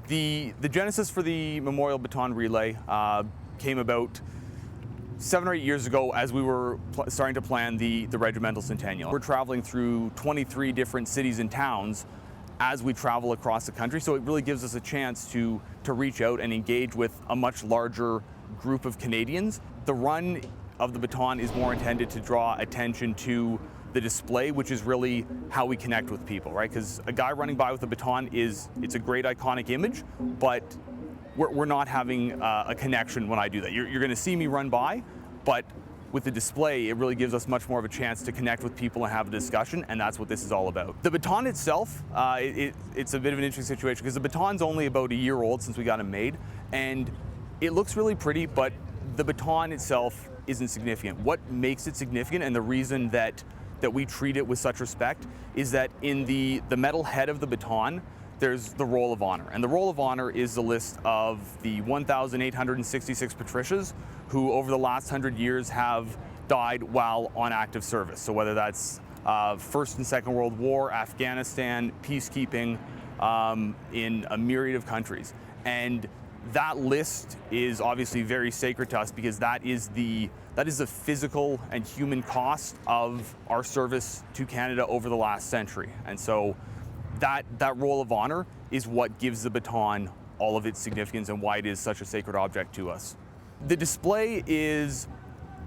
The genesis for the Memorial Baton Relay came about 7 or 8 years ago as we were starting to plan the regimental centennial. We're traveling through 23 different cities and towns as we travel across the country, so it really gives us a chance to reach out and engage with a much larger group of Canadians. The run of the baton is more intended to draw attention to the display, which is really how we connect with people, right? Because a guy running by with a baton it's a great iconic image, but we're not having a connection when I do that. You're going to see me run by, but with the display, it really gives us much more of a chance to connect with people and have a discussion, and that's what this is all about. The baton itself, it's a bit of an interesting situation because the baton's only about a year old since we got it made, and it looks really pretty, but the baton itself isn't significant. What makes it significant, and the reason that we treat it with such respect, is that in the metal head of the baton, there's the Roll of Honor. And the Roll of Honor is the list of the 1,866 patricias who over the last 100 years have died while on active service. So whether that's First and Second World War, Afghanistan, peacekeeping, in a myriad of countries. And that list is obviously very sacred to us because that is the physical and human cost of our service to Canada over the last century. And so that Roll of Honor is what gives the baton all of its significance and why it is such a sacred object to us. The display is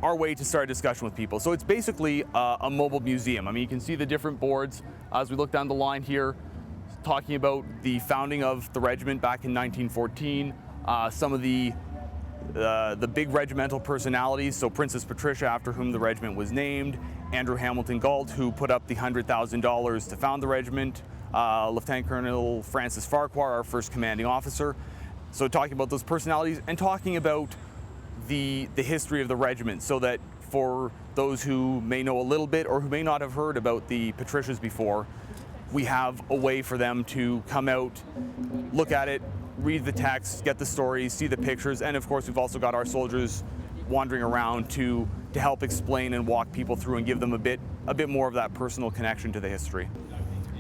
our way to start a discussion with people. So it's basically a mobile museum. I mean, you can see the different boards as we look down the line here, talking about the founding of the regiment back in 1914, some of the big regimental personalities, so Princess Patricia, after whom the regiment was named, Andrew Hamilton Gault, who put up the $100,000 to found the regiment, Lieutenant Colonel Francis Farquhar, our first commanding officer. So talking about those personalities and talking about the history of the regiment, so that for those who may know a little bit or who may not have heard about the Patricias before, we have a way for them to come out, look at it, read the text, get the stories, see the pictures, and of course we've also got our soldiers wandering around to help explain and walk people through and give them a bit more of that personal connection to the history.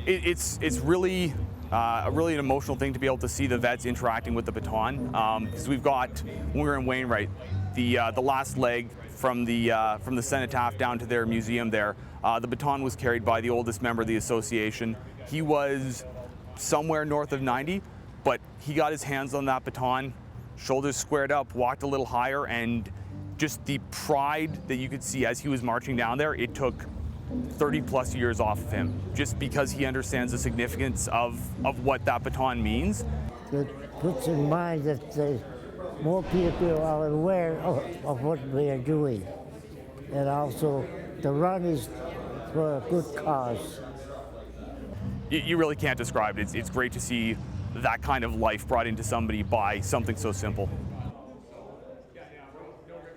It's really an emotional thing to be able to see the vets interacting with the baton, because we've got, when we were in Wainwright, the last leg from the cenotaph down to their museum there, the baton was carried by the oldest member of the association. He was somewhere north of 90, but he got his hands on that baton, shoulders squared up, walked a little higher, and just the pride that you could see as he was marching down there, it took 30 plus years off of him, just because he understands the significance of what that baton means. It puts in mind that more people are aware of what we are doing. And also, the run is for a good cause. You really can't describe it. It's great to see that kind of life brought into somebody by something so simple.